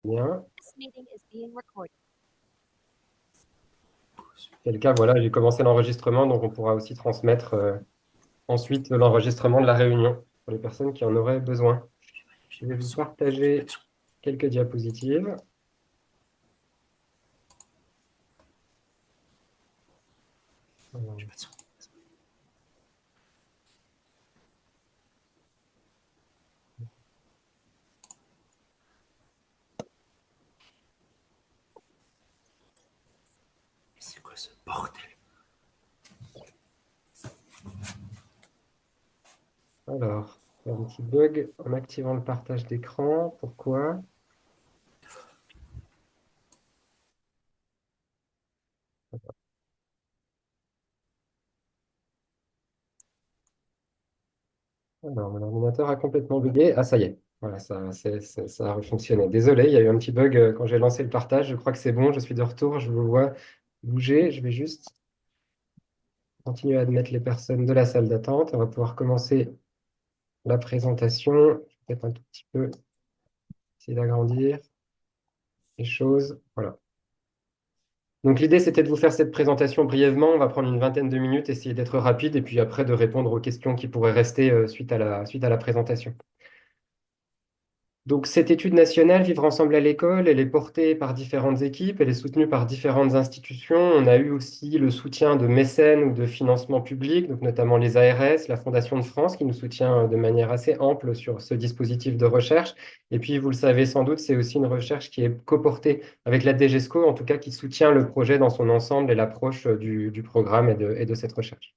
Bien. Quel cas, voilà, j'ai commencé l'enregistrement, donc on pourra aussi transmettre ensuite l'enregistrement de la réunion pour les personnes qui en auraient besoin. Je vais vous partager quelques diapositives. C'est quoi ce bordel? Alors, il y a un petit bug en activant le partage d'écran. Pourquoi? Alors, mon ordinateur a complètement bugué. Ah, ça y est. Voilà, ça a refonctionné. Désolé, il y a eu un petit bug quand j'ai lancé le partage. Je crois que c'est bon, je suis de retour. Je vous vois bouger. Je vais juste continuer à admettre les personnes de la salle d'attente. On va pouvoir commencer la présentation. Je vais peut-être un tout petit peu essayer d'agrandir les choses. Voilà. Donc l'idée, c'était de vous faire cette présentation brièvement. On va prendre une vingtaine de minutes, essayer d'être rapide et puis après de répondre aux questions qui pourraient rester suite à la présentation. Donc, cette étude nationale, Vivre ensemble à l'école, elle est portée par différentes équipes, elle est soutenue par différentes institutions. On a eu aussi le soutien de mécènes ou de financement public, donc notamment les ARS, la Fondation de France, qui nous soutient de manière assez ample sur ce dispositif de recherche. Et puis, vous le savez sans doute, c'est aussi une recherche qui est coportée avec la DGESCO, en tout cas qui soutient le projet dans son ensemble et l'approche du programme et de cette recherche.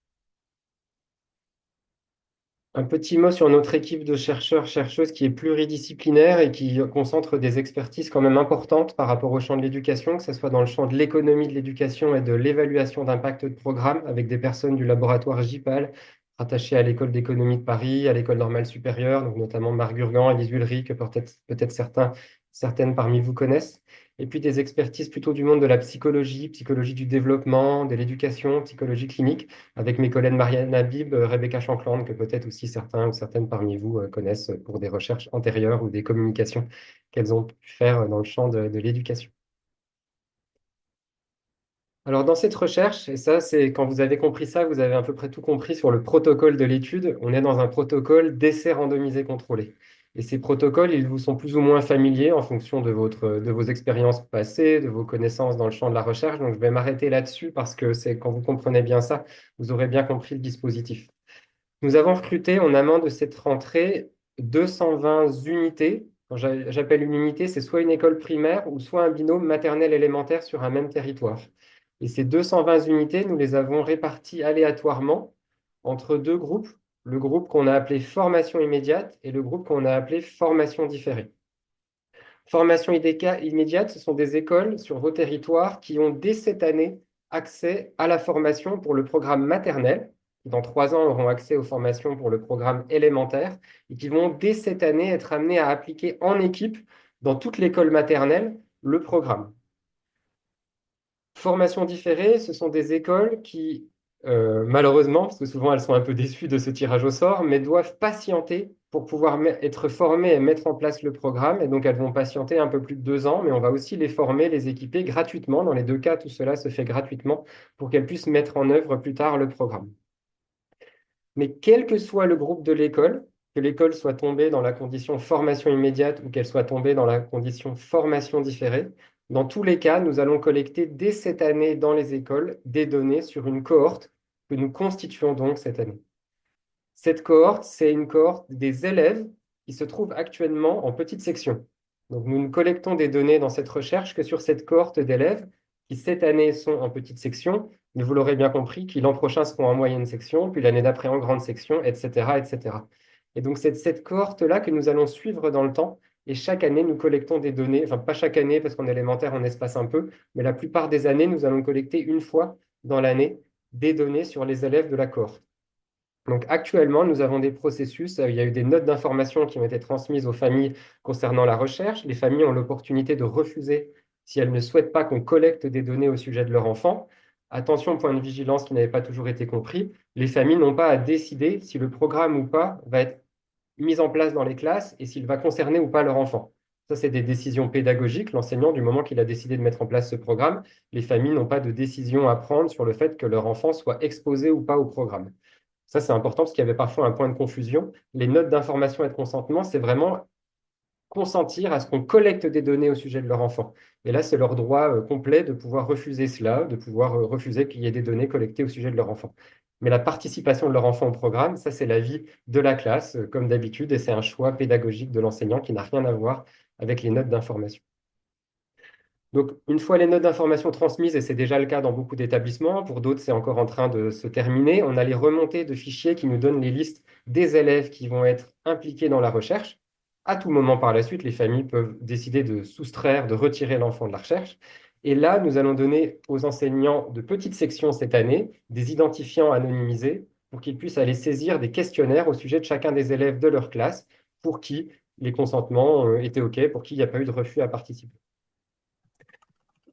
Un petit mot sur notre équipe de chercheurs, chercheuses qui est pluridisciplinaire et qui concentre des expertises quand même importantes par rapport au champ de l'éducation, que ce soit dans le champ de l'économie de l'éducation et de l'évaluation d'impact de programme, avec des personnes du laboratoire JPAL, rattachées à l'École d'économie de Paris, à l'École normale supérieure, donc notamment Marc Gurgan, Élise Ulrich, que peut-être certaines parmi vous connaissent. Et puis des expertises plutôt du monde de la psychologie, psychologie du développement, de l'éducation, psychologie clinique avec mes collègues Marianne Habib, Rebecca Shankland, que peut-être aussi certains ou certaines parmi vous connaissent pour des recherches antérieures ou des communications qu'elles ont pu faire dans le champ de l'éducation. Alors, dans cette recherche, et ça, c'est quand vous avez compris ça, vous avez à peu près tout compris sur le protocole de l'étude. On est dans un protocole d'essai randomisé contrôlé. Et ces protocoles, ils vous sont plus ou moins familiers en fonction de vos expériences passées, de vos connaissances dans le champ de la recherche. Donc, je vais m'arrêter là-dessus parce que c'est quand vous comprenez bien ça, vous aurez bien compris le dispositif. Nous avons recruté en amont de cette rentrée 220 unités. Quand j'appelle une unité, c'est soit une école primaire ou soit un binôme maternel élémentaire sur un même territoire. Et ces 220 unités, nous les avons réparties aléatoirement entre deux groupes, le groupe qu'on a appelé formation immédiate et le groupe qu'on a appelé formation différée. Formation immédiate, ce sont des écoles sur vos territoires qui ont dès cette année accès à la formation pour le programme maternel, qui dans 3 ans auront accès aux formations pour le programme élémentaire, et qui vont dès cette année être amenés à appliquer en équipe dans toute l'école maternelle le programme. Formation différée, ce sont des écoles qui, malheureusement, parce que souvent elles sont un peu déçues de ce tirage au sort, mais doivent patienter pour pouvoir être formées et mettre en place le programme. Et donc elles vont patienter un peu plus de 2 ans, mais on va aussi les former, les équiper gratuitement. Dans les deux cas, tout cela se fait gratuitement pour qu'elles puissent mettre en œuvre plus tard le programme. Mais quel que soit le groupe de l'école, que l'école soit tombée dans la condition formation immédiate ou qu'elle soit tombée dans la condition formation différée, dans tous les cas, nous allons collecter dès cette année dans les écoles des données sur une cohorte que nous constituons donc cette année. Cette cohorte, c'est une cohorte des élèves qui se trouvent actuellement en petite section. Donc nous ne collectons des données dans cette recherche que sur cette cohorte d'élèves qui cette année sont en petite section, mais vous l'aurez bien compris, qui l'an prochain seront en moyenne section, puis l'année d'après en grande section, etc., etc. Et donc c'est cette cohorte-là que nous allons suivre dans le temps, et chaque année nous collectons des données, enfin pas chaque année parce qu'en élémentaire on espace un peu, mais la plupart des années nous allons collecter une fois dans l'année des données sur les élèves de la cohorte. Donc actuellement, nous avons des processus, il y a eu des notes d'information qui ont été transmises aux familles concernant la recherche. Les familles ont l'opportunité de refuser si elles ne souhaitent pas qu'on collecte des données au sujet de leur enfant. Attention, point de vigilance qui n'avait pas toujours été compris, les familles n'ont pas à décider si le programme ou pas va être mis en place dans les classes et s'il va concerner ou pas leur enfant. Ça, c'est des décisions pédagogiques. L'enseignant, du moment qu'il a décidé de mettre en place ce programme, les familles n'ont pas de décision à prendre sur le fait que leur enfant soit exposé ou pas au programme. Ça, c'est important parce qu'il y avait parfois un point de confusion. Les notes d'information et de consentement, c'est vraiment consentir à ce qu'on collecte des données au sujet de leur enfant. Et là, c'est leur droit complet de pouvoir refuser cela, de pouvoir refuser qu'il y ait des données collectées au sujet de leur enfant. Mais la participation de leur enfant au programme, ça, c'est l'avis de la classe, comme d'habitude, et c'est un choix pédagogique de l'enseignant qui n'a rien à voir avec les notes d'information. Donc, une fois les notes d'information transmises, et c'est déjà le cas dans beaucoup d'établissements, pour d'autres, c'est encore en train de se terminer, on a les remontées de fichiers qui nous donnent les listes des élèves qui vont être impliqués dans la recherche. À tout moment par la suite, les familles peuvent décider de soustraire, de retirer l'enfant de la recherche. Et là, nous allons donner aux enseignants de petites sections cette année des identifiants anonymisés pour qu'ils puissent aller saisir des questionnaires au sujet de chacun des élèves de leur classe pour qui les consentements étaient OK, pour qui il n'y a pas eu de refus à participer.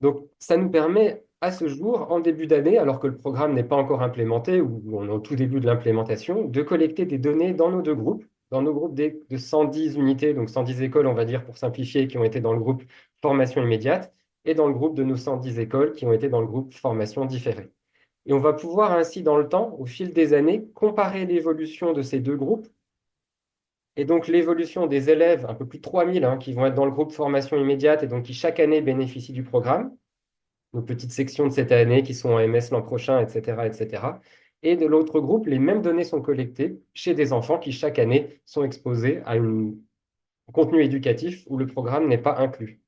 Donc, ça nous permet à ce jour, en début d'année, alors que le programme n'est pas encore implémenté ou on est au tout début de l'implémentation, de collecter des données dans nos deux groupes, dans nos groupes de 110 unités, donc 110 écoles, on va dire pour simplifier, qui ont été dans le groupe formation immédiate, et dans le groupe de nos 110 écoles qui ont été dans le groupe formation différée. Et on va pouvoir ainsi, dans le temps, au fil des années, comparer l'évolution de ces deux groupes et donc, l'évolution des élèves, un peu plus de 3000, qui vont être dans le groupe formation immédiate et donc qui chaque année bénéficient du programme, nos petites sections de cette année qui sont en MS l'an prochain, etc., etc. Et de l'autre groupe, les mêmes données sont collectées chez des enfants qui chaque année sont exposés à un contenu éducatif où le programme n'est pas inclus.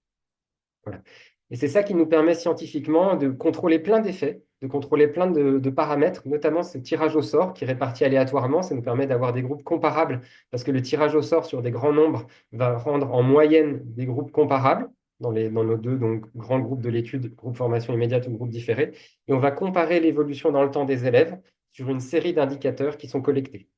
Voilà. Et c'est ça qui nous permet scientifiquement de contrôler plein d'effets, de contrôler plein de paramètres, notamment ce tirage au sort qui est réparti aléatoirement. Ça nous permet d'avoir des groupes comparables parce que le tirage au sort sur des grands nombres va rendre en moyenne des groupes comparables dans nos deux donc, grands groupes de l'étude, groupe formation immédiate ou groupe différé. Et on va comparer l'évolution dans le temps des élèves sur une série d'indicateurs qui sont collectés.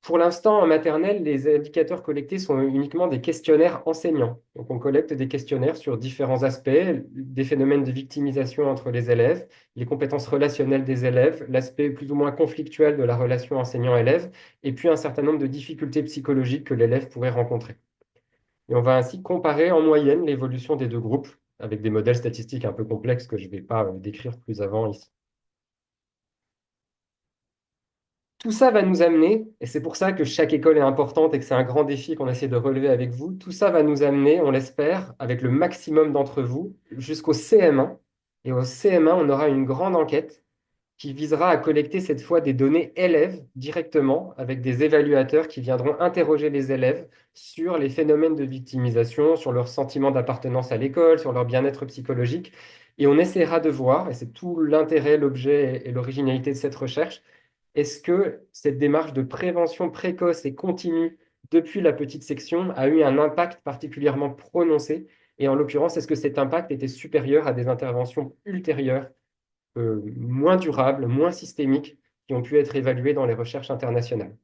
Pour l'instant, en maternelle, les indicateurs collectés sont uniquement des questionnaires enseignants. Donc, on collecte des questionnaires sur différents aspects, des phénomènes de victimisation entre les élèves, les compétences relationnelles des élèves, l'aspect plus ou moins conflictuel de la relation enseignant-élève, et puis un certain nombre de difficultés psychologiques que l'élève pourrait rencontrer. Et on va ainsi comparer en moyenne l'évolution des deux groupes avec des modèles statistiques un peu complexes que je ne vais pas décrire plus avant ici. Tout ça va nous amener, et c'est pour ça que chaque école est importante et que c'est un grand défi qu'on essaie de relever avec vous, tout ça va nous amener, on l'espère, avec le maximum d'entre vous, jusqu'au CM1. Et au CM1, on aura une grande enquête qui visera à collecter cette fois des données élèves directement avec des évaluateurs qui viendront interroger les élèves sur les phénomènes de victimisation, sur leur sentiment d'appartenance à l'école, sur leur bien-être psychologique. Et on essaiera de voir, et c'est tout l'intérêt, l'objet et l'originalité de cette recherche, est-ce que cette démarche de prévention précoce et continue depuis la petite section a eu un impact particulièrement prononcé? Et en l'occurrence, est-ce que cet impact était supérieur à des interventions ultérieures, moins durables, moins systémiques, qui ont pu être évaluées dans les recherches internationales?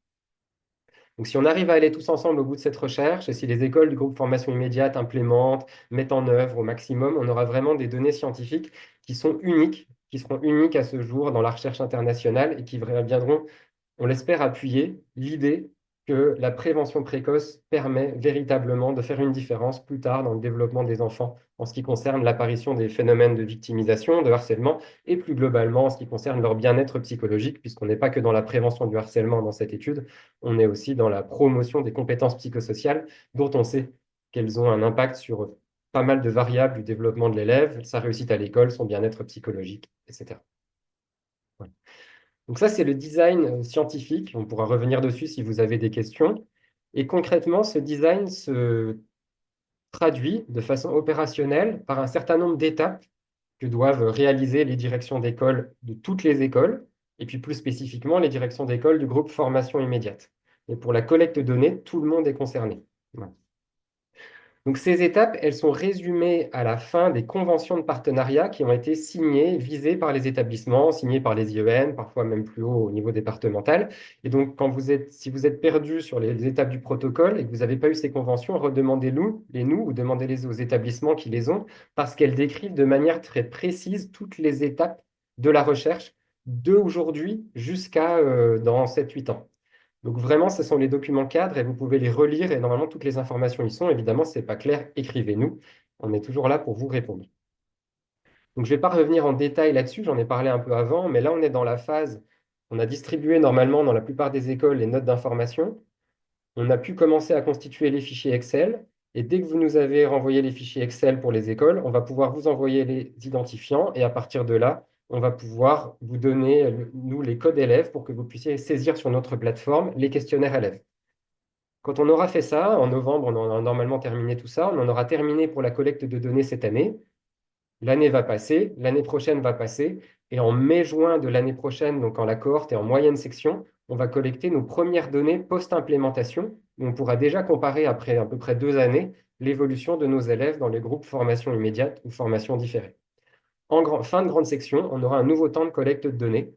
Donc, si on arrive à aller tous ensemble au bout de cette recherche, et si les écoles du groupe formation immédiate implémentent, mettent en œuvre au maximum, on aura vraiment des données scientifiques qui sont uniques, qui seront uniques à ce jour dans la recherche internationale et qui viendront, on l'espère, appuyer l'idée que la prévention précoce permet véritablement de faire une différence plus tard dans le développement des enfants en ce qui concerne l'apparition des phénomènes de victimisation, de harcèlement, et plus globalement en ce qui concerne leur bien-être psychologique, puisqu'on n'est pas que dans la prévention du harcèlement dans cette étude, on est aussi dans la promotion des compétences psychosociales, dont on sait qu'elles ont un impact sur pas mal de variables du développement de l'élève, sa réussite à l'école, son bien-être psychologique, etc. Voilà. Donc ça, c'est le design scientifique. On pourra revenir dessus si vous avez des questions. Et concrètement, ce design se traduit de façon opérationnelle par un certain nombre d'étapes que doivent réaliser les directions d'école de toutes les écoles, et puis plus spécifiquement les directions d'école du groupe formation immédiate. Et pour la collecte de données, tout le monde est concerné. Voilà. Donc ces étapes, elles sont résumées à la fin des conventions de partenariat qui ont été signées, visées par les établissements, signées par les IEN, parfois même plus haut au niveau départemental. Et donc, si vous êtes perdu sur les étapes du protocole et que vous n'avez pas eu ces conventions, redemandez-les nous ou demandez-les aux établissements qui les ont, parce qu'elles décrivent de manière très précise toutes les étapes de la recherche d'aujourd'hui jusqu'à dans 7-8 ans. Donc vraiment, ce sont les documents cadres et vous pouvez les relire et normalement toutes les informations y sont. Évidemment, si ce n'est pas clair, écrivez-nous. On est toujours là pour vous répondre. Donc je ne vais pas revenir en détail là-dessus, j'en ai parlé un peu avant, mais là on est dans la phase, on a distribué normalement dans la plupart des écoles les notes d'information. On a pu commencer à constituer les fichiers Excel. Et dès que vous nous avez renvoyé les fichiers Excel pour les écoles, on va pouvoir vous envoyer les identifiants. Et à partir de là, on va pouvoir vous donner, nous, les codes élèves pour que vous puissiez saisir sur notre plateforme les questionnaires élèves. Quand on aura fait ça, en novembre, on aura normalement terminé tout ça. On en aura terminé pour la collecte de données cette année. L'année va passer, l'année prochaine va passer, et en mai-juin de l'année prochaine, donc quand la cohorte est en moyenne section, on va collecter nos premières données post-implémentation, où on pourra déjà comparer après à peu près 2 années l'évolution de nos élèves dans les groupes formation immédiate ou formation différée. Fin de grande section, on aura un nouveau temps de collecte de données,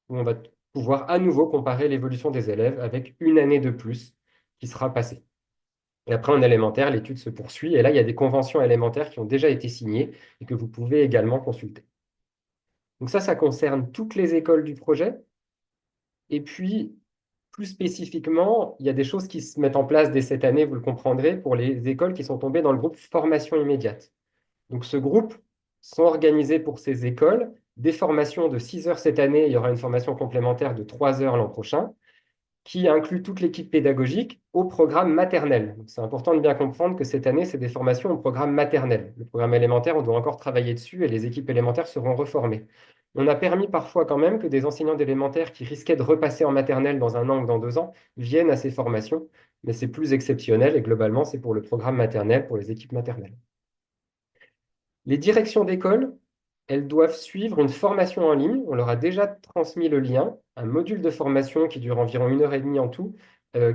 où on va pouvoir à nouveau comparer l'évolution des élèves avec une année de plus qui sera passée. Et après, en élémentaire, l'étude se poursuit. Et là, il y a des conventions élémentaires qui ont déjà été signées et que vous pouvez également consulter. Donc ça concerne toutes les écoles du projet. Et puis, plus spécifiquement, il y a des choses qui se mettent en place dès cette année, vous le comprendrez, pour les écoles qui sont tombées dans le groupe formation immédiate. Donc ce groupe sont organisés pour ces écoles, des formations de 6 heures cette année, il y aura une formation complémentaire de 3 heures l'an prochain, qui inclut toute l'équipe pédagogique au programme maternel. C'est important de bien comprendre que cette année, c'est des formations au programme maternel. Le programme élémentaire, on doit encore travailler dessus et les équipes élémentaires seront reformées. On a permis parfois quand même que des enseignants d'élémentaire qui risquaient de repasser en maternelle dans 1 an ou dans 2 ans viennent à ces formations, mais c'est plus exceptionnel et globalement, c'est pour le programme maternel, pour les équipes maternelles. Les directions d'école, elles doivent suivre une formation en ligne. On leur a déjà transmis le lien, un module de formation qui dure environ 1 heure et demie en tout,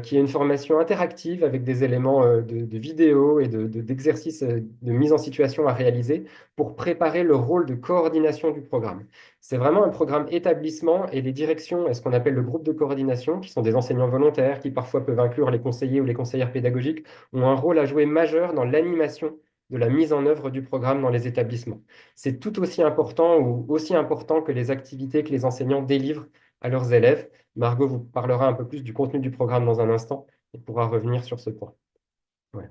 qui est une formation interactive avec des éléments de vidéo et d'exercices de mise en situation à réaliser pour préparer le rôle de coordination du programme. C'est vraiment un programme établissement et les directions et ce qu'on appelle le groupe de coordination, qui sont des enseignants volontaires, qui parfois peuvent inclure les conseillers ou les conseillères pédagogiques, ont un rôle à jouer majeur dans l'animation de la mise en œuvre du programme dans les établissements. C'est tout aussi important ou aussi important que les activités que les enseignants délivrent à leurs élèves. Margot vous parlera un peu plus du contenu du programme dans un instant et pourra revenir sur ce point. Ouais.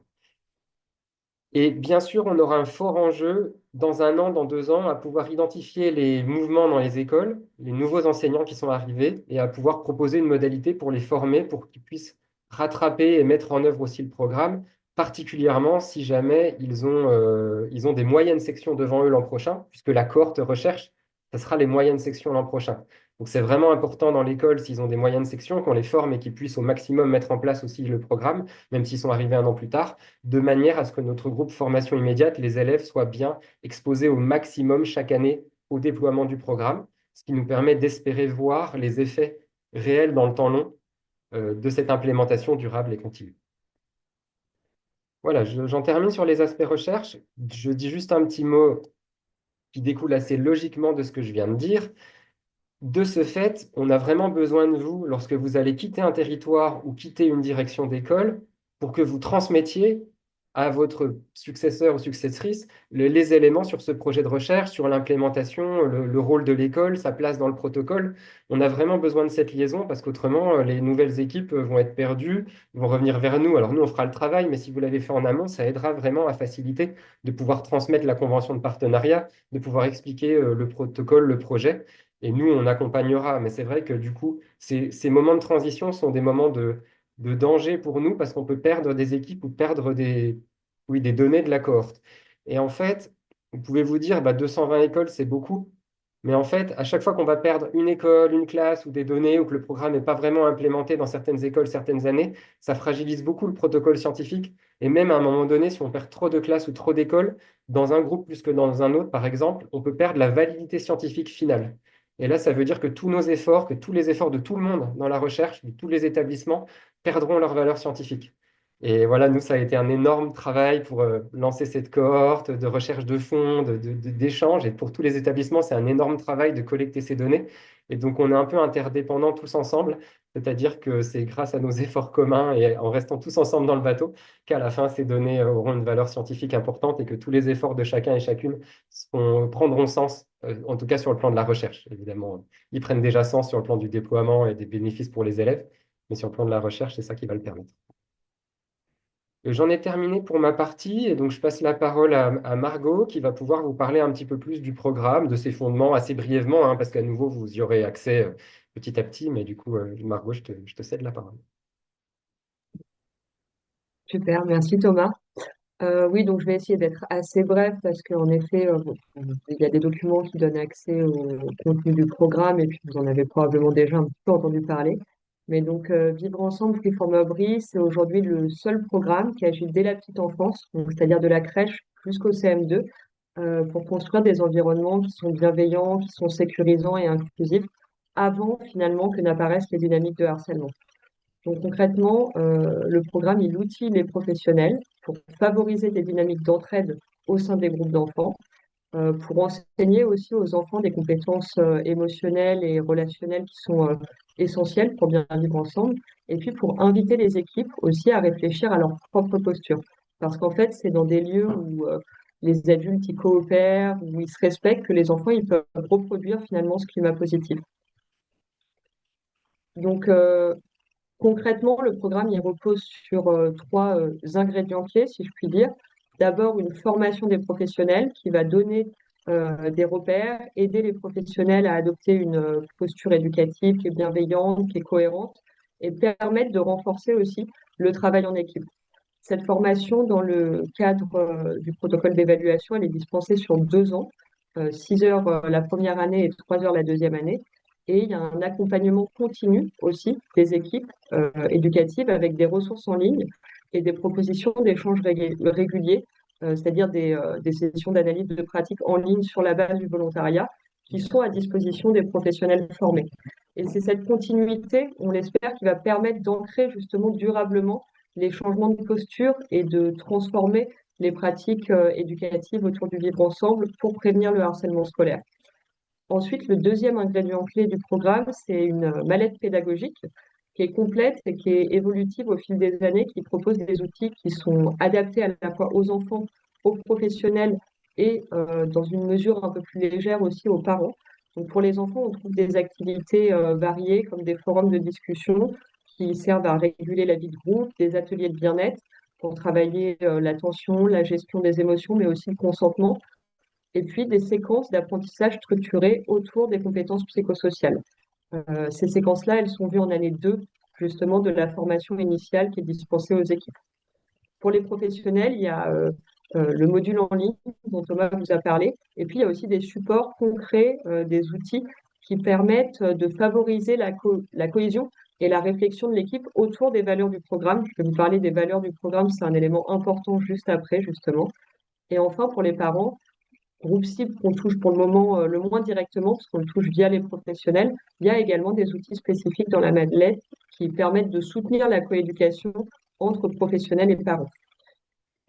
Et bien sûr, on aura un fort enjeu dans 1 an, dans 2 ans, à pouvoir identifier les mouvements dans les écoles, les nouveaux enseignants qui sont arrivés, et à pouvoir proposer une modalité pour les former, pour qu'ils puissent rattraper et mettre en œuvre aussi le programme, particulièrement si jamais ils ont des moyennes sections devant eux l'an prochain, puisque la cohorte recherche, ce sera les moyennes sections l'an prochain. Donc c'est vraiment important dans l'école, s'ils ont des moyennes sections, qu'on les forme et qu'ils puissent au maximum mettre en place aussi le programme, même s'ils sont arrivés 1 an plus tard, de manière à ce que notre groupe formation immédiate, les élèves soient bien exposés au maximum chaque année au déploiement du programme, ce qui nous permet d'espérer voir les effets réels dans le temps long de cette implémentation durable et continue. Voilà, j'en termine sur les aspects recherche. Je dis juste un petit mot qui découle assez logiquement de ce que je viens de dire. De ce fait, on a vraiment besoin de vous lorsque vous allez quitter un territoire ou quitter une direction d'école pour que vous transmettiez à votre successeur ou successrice les éléments sur ce projet de recherche, sur l'implémentation, le rôle de l'école, sa place dans le protocole. On a vraiment besoin de cette liaison parce qu'autrement, les nouvelles équipes vont être perdues, vont revenir vers nous. Alors nous, on fera le travail, mais si vous l'avez fait en amont, ça aidera vraiment à faciliter de pouvoir transmettre la convention de partenariat, de pouvoir expliquer le protocole, le projet. Et nous, on accompagnera. Mais c'est vrai que du coup, ces moments de transition sont des moments de danger pour nous parce qu'on peut perdre des équipes ou perdre oui, des données de la cohorte. Et en fait, vous pouvez vous dire, 220 écoles, c'est beaucoup. Mais en fait, à chaque fois qu'on va perdre une école, une classe ou des données ou que le programme n'est pas vraiment implémenté dans certaines écoles, certaines années, ça fragilise beaucoup le protocole scientifique. Et même à un moment donné, si on perd trop de classes ou trop d'écoles, dans un groupe plus que dans un autre, par exemple, on peut perdre la validité scientifique finale. Et là, ça veut dire que tous nos efforts, que tous les efforts de tout le monde dans la recherche, de tous les établissements, perdront leur valeur scientifique. Et voilà, nous, ça a été un énorme travail pour lancer cette cohorte de recherche de fonds, d'échanges. Et pour tous les établissements, c'est un énorme travail de collecter ces données. Et donc, on est un peu interdépendants tous ensemble. C'est-à-dire que c'est grâce à nos efforts communs et en restant tous ensemble dans le bateau qu'à la fin, ces données auront une valeur scientifique importante et que tous les efforts de chacun et chacune prendront sens, en tout cas sur le plan de la recherche. Évidemment, ils prennent déjà sens sur le plan du déploiement et des bénéfices pour les élèves. Mais sur le plan de la recherche, c'est ça qui va le permettre. J'en ai terminé pour ma partie et donc je passe la parole à Margot qui va pouvoir vous parler un petit peu plus du programme, de ses fondements assez brièvement, hein, parce qu'à nouveau, vous y aurez accès petit à petit. Mais du coup, Margot, je te cède la parole. Super, merci Thomas. Oui, donc je vais essayer d'être assez bref parce qu'en effet, bon, il y a des documents qui donnent accès au contenu du programme et puis vous en avez probablement déjà un petit peu entendu parler. Mais donc, Vivre ensemble, Freeform Abri, c'est aujourd'hui le seul programme qui agit dès la petite enfance, donc c'est-à-dire de la crèche jusqu'au CM2, pour construire des environnements qui sont bienveillants, qui sont sécurisants et inclusifs, avant finalement que n'apparaissent les dynamiques de harcèlement. Donc concrètement, le programme, il outille les professionnels pour favoriser des dynamiques d'entraide au sein des groupes d'enfants, pour enseigner aussi aux enfants des compétences émotionnelles et relationnelles qui sont essentielles pour bien vivre ensemble, et puis pour inviter les équipes aussi à réfléchir à leur propre posture. Parce qu'en fait, c'est dans des lieux où les adultes y coopèrent, où ils se respectent, que les enfants ils peuvent reproduire finalement ce climat positif. Donc, concrètement, le programme il repose sur trois ingrédients clés, si je puis dire. D'abord, une formation des professionnels qui va donner des repères, aider les professionnels à adopter une posture éducative qui est bienveillante, qui est cohérente, et permettre de renforcer aussi le travail en équipe. Cette formation, dans le cadre du protocole d'évaluation, elle est dispensée sur 2 ans, 6 heures la première année et 3 heures la deuxième année. Et il y a un accompagnement continu aussi des équipes éducatives avec des ressources en ligne et des propositions d'échanges réguliers, c'est-à-dire des sessions d'analyse de pratique en ligne sur la base du volontariat qui sont à disposition des professionnels formés. Et c'est cette continuité, on l'espère, qui va permettre d'ancrer justement durablement les changements de posture et de transformer les pratiques éducatives autour du vivre ensemble pour prévenir le harcèlement scolaire. Ensuite, le deuxième ingrédient clé du programme, c'est une mallette pédagogique qui est complète et qui est évolutive au fil des années, qui propose des outils qui sont adaptés à la fois aux enfants, aux professionnels et dans une mesure un peu plus légère aussi aux parents. Donc pour les enfants, on trouve des activités variées comme des forums de discussion qui servent à réguler la vie de groupe, des ateliers de bien-être pour travailler l'attention, la gestion des émotions, mais aussi le consentement et puis des séquences d'apprentissage structurées autour des compétences psychosociales. Ces séquences-là, elles sont vues en année 2, justement, de la formation initiale qui est dispensée aux équipes. Pour les professionnels, il y a le module en ligne dont Thomas vous a parlé, et puis il y a aussi des supports concrets, des outils qui permettent de favoriser la cohésion et la réflexion de l'équipe autour des valeurs du programme. Je vais vous parler des valeurs du programme, c'est un élément important juste après, justement. Et enfin, pour les parents, groupe cible qu'on touche pour le moment le moins directement, parce qu'on le touche via les professionnels, il y a également des outils spécifiques dans la Madeleine qui permettent de soutenir la coéducation entre professionnels et parents.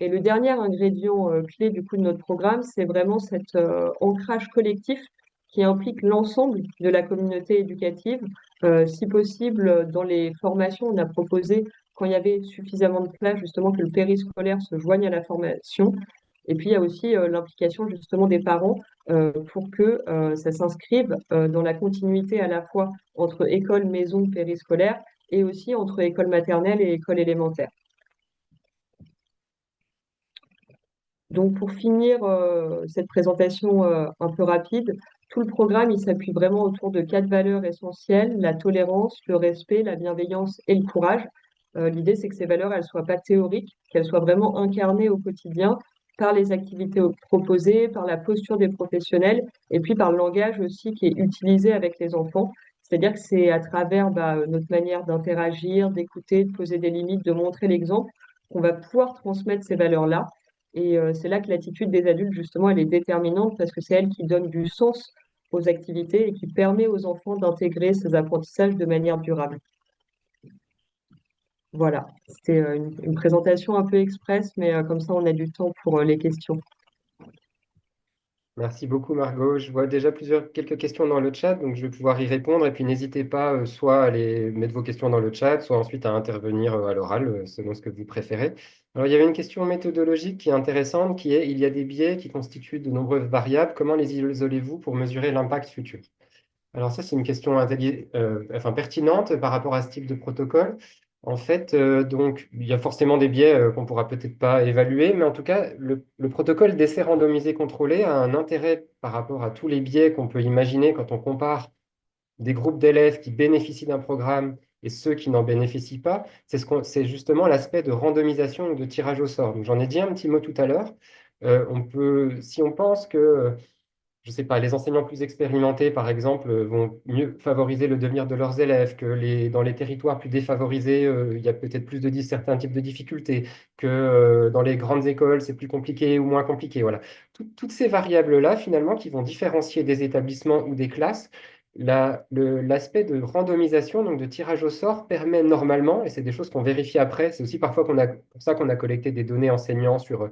Et le dernier ingrédient clé du coup de notre programme, c'est vraiment cet ancrage collectif qui implique l'ensemble de la communauté éducative. Si possible, dans les formations, on a proposé, quand il y avait suffisamment de place, justement que le périscolaire se joigne à la formation. Et puis, il y a aussi l'implication justement des parents pour que ça s'inscrive dans la continuité à la fois entre école, maison, périscolaire et aussi entre école maternelle et école élémentaire. Donc, pour finir cette présentation un peu rapide, tout le programme, il s'appuie vraiment autour de 4 valeurs essentielles, la tolérance, le respect, la bienveillance et le courage. L'idée, c'est que ces valeurs, elles soient pas théoriques, qu'elles soient vraiment incarnées au quotidien par les activités proposées, par la posture des professionnels et puis par le langage aussi qui est utilisé avec les enfants. C'est-à-dire que c'est à travers notre manière d'interagir, d'écouter, de poser des limites, de montrer l'exemple, qu'on va pouvoir transmettre ces valeurs-là. Et c'est là que l'attitude des adultes, justement, elle est déterminante parce que c'est elle qui donne du sens aux activités et qui permet aux enfants d'intégrer ces apprentissages de manière durable. Voilà, c'était une présentation un peu express, mais comme ça, on a du temps pour les questions. Merci beaucoup, Margot. Je vois déjà quelques questions dans le chat, donc je vais pouvoir y répondre. Et puis n'hésitez pas soit à les mettre vos questions dans le chat, soit ensuite à intervenir à l'oral, selon ce que vous préférez. Alors, il y avait une question méthodologique qui est intéressante, qui est, il y a des biais qui constituent de nombreuses variables. Comment les isolez-vous pour mesurer l'impact futur? Alors ça, c'est une question enfin, pertinente par rapport à ce type de protocole. En fait, donc, il y a forcément des biais qu'on pourra peut-être pas évaluer, mais en tout cas, le protocole d'essai randomisé contrôlé a un intérêt par rapport à tous les biais qu'on peut imaginer quand on compare des groupes d'élèves qui bénéficient d'un programme et ceux qui n'en bénéficient pas. C'est justement l'aspect de randomisation ou de tirage au sort. Donc, j'en ai dit un petit mot tout à l'heure. Si on pense que je sais pas, les enseignants plus expérimentés, par exemple, vont mieux favoriser le devenir de leurs élèves, que dans les territoires plus défavorisés, il y a peut-être plus de certains types de difficultés, que dans les grandes écoles, c'est plus compliqué ou moins compliqué. Voilà. Toutes ces variables-là, finalement, qui vont différencier des établissements ou des classes, l'aspect de randomisation, donc de tirage au sort, permet normalement, et c'est des choses qu'on vérifie après, c'est aussi parfois pour ça qu'on a collecté des données enseignants sur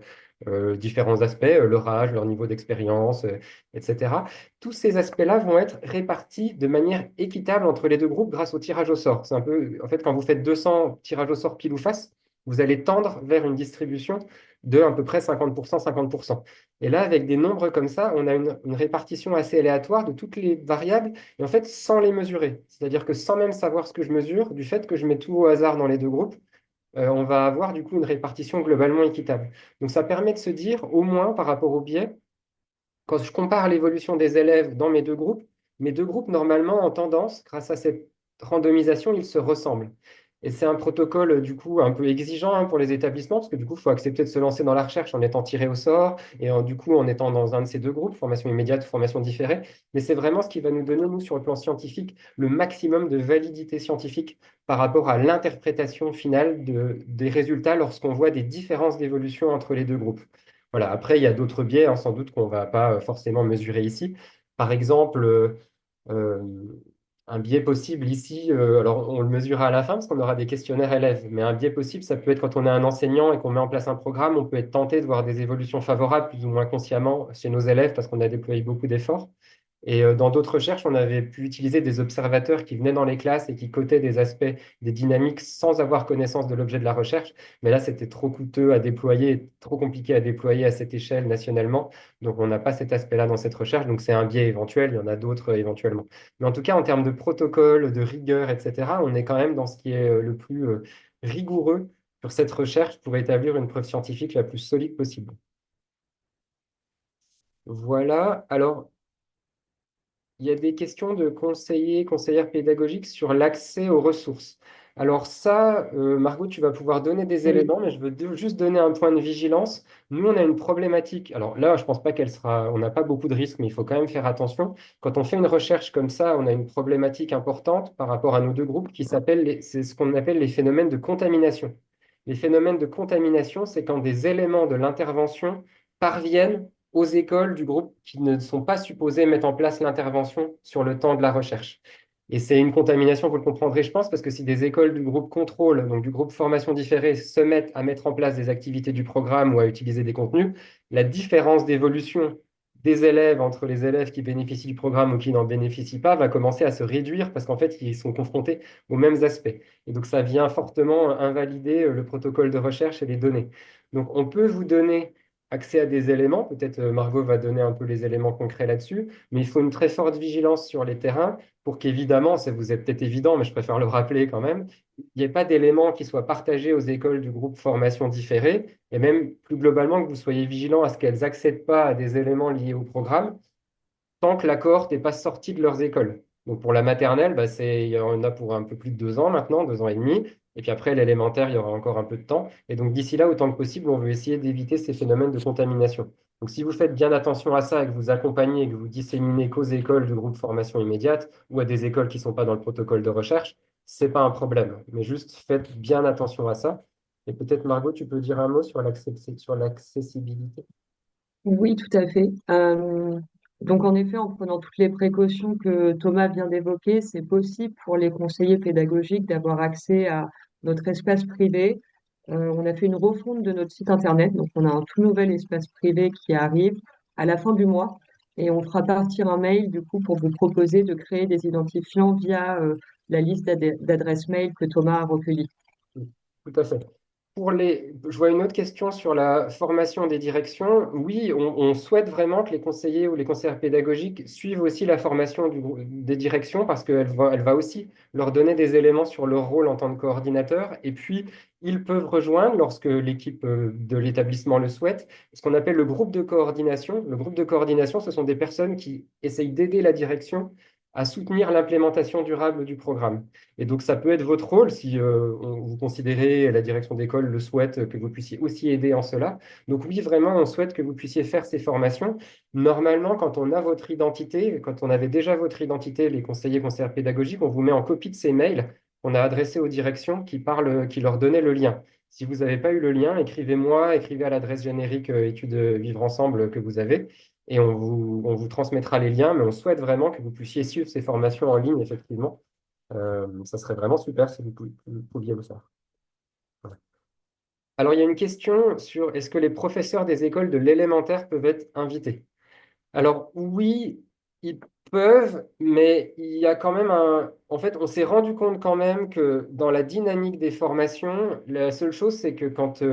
différents aspects, leur âge, leur niveau d'expérience, etc. Tous ces aspects-là vont être répartis de manière équitable entre les deux groupes grâce au tirage au sort. C'est un peu, en fait, quand vous faites 200 tirages au sort pile ou face, vous allez tendre vers une distribution de à peu près 50%, 50%. Et là, avec des nombres comme ça, on a une répartition assez aléatoire de toutes les variables, et en fait, sans les mesurer. C'est-à-dire que sans même savoir ce que je mesure, du fait que je mets tout au hasard dans les deux groupes, on va avoir du coup une répartition globalement équitable. Donc ça permet de se dire, au moins par rapport au biais, quand je compare l'évolution des élèves dans mes deux groupes, normalement, en tendance, grâce à cette randomisation, ils se ressemblent. Et c'est un protocole, du coup, un peu exigeant hein, pour les établissements, parce que du coup, il faut accepter de se lancer dans la recherche en étant tiré au sort et du coup, en étant dans un de ces deux groupes, formation immédiate ou formation différée. Mais c'est vraiment ce qui va nous donner, nous, sur le plan scientifique, le maximum de validité scientifique par rapport à l'interprétation finale des résultats lorsqu'on voit des différences d'évolution entre les deux groupes. Voilà. Après, il y a d'autres biais, hein, sans doute, qu'on ne va pas forcément mesurer ici. Par exemple, euh, un biais possible ici, alors on le mesurera à la fin parce qu'on aura des questionnaires élèves, mais un biais possible, ça peut être quand on est un enseignant et qu'on met en place un programme, on peut être tenté de voir des évolutions favorables plus ou moins consciemment chez nos élèves parce qu'on a déployé beaucoup d'efforts. Et dans d'autres recherches, on avait pu utiliser des observateurs qui venaient dans les classes et qui cotaient des aspects, des dynamiques sans avoir connaissance de l'objet de la recherche. Mais là, c'était trop coûteux à déployer, trop compliqué à déployer à cette échelle nationalement. Donc, on n'a pas cet aspect-là dans cette recherche. Donc, c'est un biais éventuel. Il y en a d'autres éventuellement. Mais en tout cas, en termes de protocole, de rigueur, etc., on est quand même dans ce qui est le plus rigoureux sur cette recherche pour établir une preuve scientifique la plus solide possible. Voilà. Alors, il y a des questions de conseillers, conseillères pédagogiques sur l'accès aux ressources. Alors ça, Margot, tu vas pouvoir donner des Oui. éléments, mais je veux juste donner un point de vigilance. Nous, on a une problématique. Alors là, je pense pas qu'elle sera. On n'a pas beaucoup de risques, mais il faut quand même faire attention. Quand on fait une recherche comme ça, on a une problématique importante par rapport à nos deux groupes qui c'est ce qu'on appelle les phénomènes de contamination. Les phénomènes de contamination, c'est quand des éléments de l'intervention parviennent aux écoles du groupe qui ne sont pas supposées mettre en place l'intervention sur le temps de la recherche. Et c'est une contamination, vous le comprendrez, je pense, parce que si des écoles du groupe contrôle, donc du groupe formation différée, se mettent à mettre en place des activités du programme ou à utiliser des contenus, la différence d'évolution des élèves entre les élèves qui bénéficient du programme ou qui n'en bénéficient pas va commencer à se réduire parce qu'en fait, ils sont confrontés aux mêmes aspects. Et donc, ça vient fortement invalider le protocole de recherche et les données. Donc, on peut vous donner accès à des éléments. Peut-être Margot va donner un peu les éléments concrets là-dessus, mais il faut une très forte vigilance sur les terrains pour qu'évidemment, ça vous est peut-être évident, mais je préfère le rappeler quand même, il n'y ait pas d'éléments qui soient partagés aux écoles du groupe formation différée, et même plus globalement que vous soyez vigilant à ce qu'elles n'accèdent pas à des éléments liés au programme tant que la cohorte n'est pas sortie de leurs écoles. Donc pour la maternelle, bah, il y en a pour un peu plus de 2 ans maintenant, 2 ans et demi. Et puis après, l'élémentaire, il y aura encore un peu de temps. Et donc d'ici là, autant que possible, on veut essayer d'éviter ces phénomènes de contamination. Donc si vous faites bien attention à ça et que vous accompagnez et que vous disséminez qu'aux écoles du groupe formation immédiate ou à des écoles qui ne sont pas dans le protocole de recherche, ce n'est pas un problème. Mais juste faites bien attention à ça. Et peut-être Margot, tu peux dire un mot sur sur l'accessibilité. Oui, tout à fait. Donc, en effet, en prenant toutes les précautions que Thomas vient d'évoquer, c'est possible pour les conseillers pédagogiques d'avoir accès à notre espace privé. On a fait une refonte de notre site internet, donc on a un tout nouvel espace privé qui arrive à la fin du mois et on fera partir un mail du coup pour vous proposer de créer des identifiants via la liste d'adresses mail que Thomas a recueillie. Tout à fait. Je vois une autre question sur la formation des directions. Oui, on souhaite vraiment que les conseillers ou les conseillères pédagogiques suivent aussi la formation des directions parce elle va aussi leur donner des éléments sur leur rôle en tant que coordinateur. Et puis, ils peuvent rejoindre, lorsque l'équipe de l'établissement le souhaite, ce qu'on appelle le groupe de coordination. Le groupe de coordination, ce sont des personnes qui essayent d'aider la direction à soutenir l'implémentation durable du programme. Et donc, ça peut être votre rôle si vous considérez, la direction d'école le souhaite, que vous puissiez aussi aider en cela. Donc oui, vraiment, on souhaite que vous puissiez faire ces formations. Normalement, quand on a votre identité, quand on avait déjà votre identité, les conseillers, conseillères pédagogiques, on vous met en copie de ces mails qu'on a adressés aux directions qui leur donnaient le lien. Si vous n'avez pas eu le lien, écrivez-moi, écrivez à l'adresse générique études vivre ensemble que vous avez et on vous transmettra les liens, mais on souhaite vraiment que vous puissiez suivre ces formations en ligne, effectivement. Ça serait vraiment super si vous pouviez le faire. Voilà. Alors, il y a une question sur est-ce que les professeurs des écoles de l'élémentaire peuvent être invités? Alors, oui, ils peuvent, mais il y a quand même un... En fait, on s'est rendu compte quand même que dans la dynamique des formations, la seule chose, c'est que quand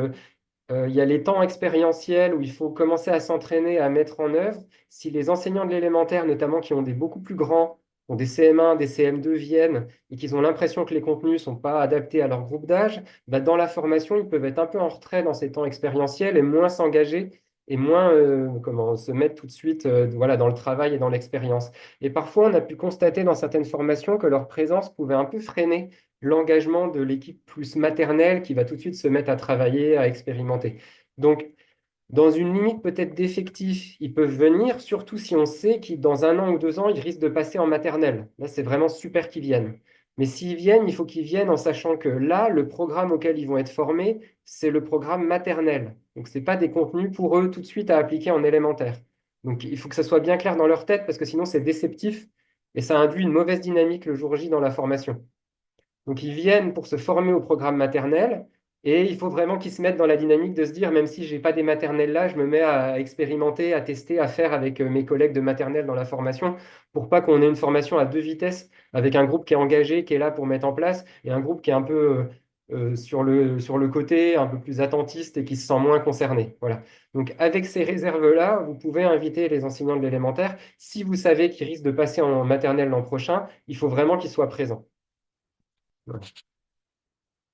il y a les temps expérientiels où il faut commencer à s'entraîner, à mettre en œuvre. Si les enseignants de l'élémentaire, notamment qui ont des beaucoup plus grands, ont des CM1, des CM2 viennent et qu'ils ont l'impression que les contenus ne sont pas adaptés à leur groupe d'âge, bah, dans la formation, ils peuvent être un peu en retrait dans ces temps expérientiels et moins s'engager et moins se mettre tout de suite voilà, dans le travail et dans l'expérience. Et parfois, on a pu constater dans certaines formations que leur présence pouvait un peu freiner l'engagement de l'équipe plus maternelle qui va tout de suite se mettre à travailler, à expérimenter. Donc, dans une limite peut-être d'effectifs, ils peuvent venir, surtout si on sait qu'ils, dans 1 an ou 2 ans, ils risquent de passer en maternelle. Là, c'est vraiment super qu'ils viennent. Mais s'ils viennent, il faut qu'ils viennent en sachant que là, le programme auquel ils vont être formés, c'est le programme maternel. Donc, ce n'est pas des contenus pour eux tout de suite à appliquer en élémentaire. Donc, il faut que ça soit bien clair dans leur tête parce que sinon, c'est déceptif et ça induit une mauvaise dynamique le jour J dans la formation. Donc, ils viennent pour se former au programme maternel et il faut vraiment qu'ils se mettent dans la dynamique de se dire, même si je n'ai pas des maternelles là, je me mets à expérimenter, à tester, à faire avec mes collègues de maternelle dans la formation pour pas qu'on ait une formation à deux vitesses avec un groupe qui est engagé, qui est là pour mettre en place et un groupe qui est un peu sur le côté, un peu plus attentiste et qui se sent moins concerné. Voilà. Donc, avec ces réserves-là, vous pouvez inviter les enseignants de l'élémentaire. Si vous savez qu'ils risquent de passer en maternelle l'an prochain, il faut vraiment qu'ils soient présents. Voilà.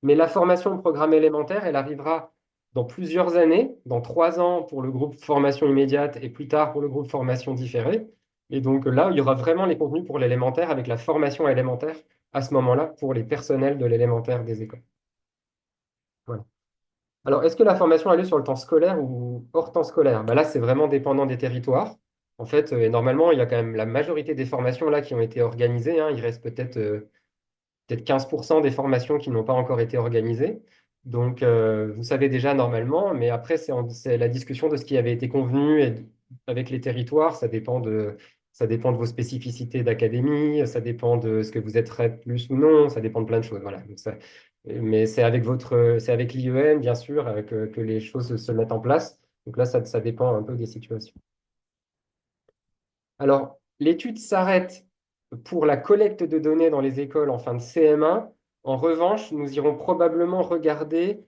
Mais la formation au programme élémentaire, elle arrivera dans plusieurs années, dans 3 ans pour le groupe formation immédiate et plus tard pour le groupe formation différée. Et donc là, il y aura vraiment les contenus pour l'élémentaire avec la formation élémentaire à ce moment-là pour les personnels de l'élémentaire des écoles. Voilà. Alors, est-ce que la formation a lieu sur le temps scolaire ou hors temps scolaire? Ben là, c'est vraiment dépendant des territoires. En fait, et normalement, il y a quand même la majorité des formations là qui ont été organisées, hein. Il reste peut-être 15% des formations qui n'ont pas encore été organisées. Donc, vous savez déjà normalement, mais après, c'est la discussion de ce qui avait été convenu avec les territoires. Ça dépend de vos spécificités d'académie, ça dépend de ce que vous êtes prêt plus ou non, ça dépend de plein de choses. Voilà. Donc mais c'est avec l'IEN, bien sûr, que les choses se mettent en place. Donc là, ça dépend un peu des situations. Alors, l'étude s'arrête pour la collecte de données dans les écoles en fin de CM1. En revanche, nous irons probablement regarder,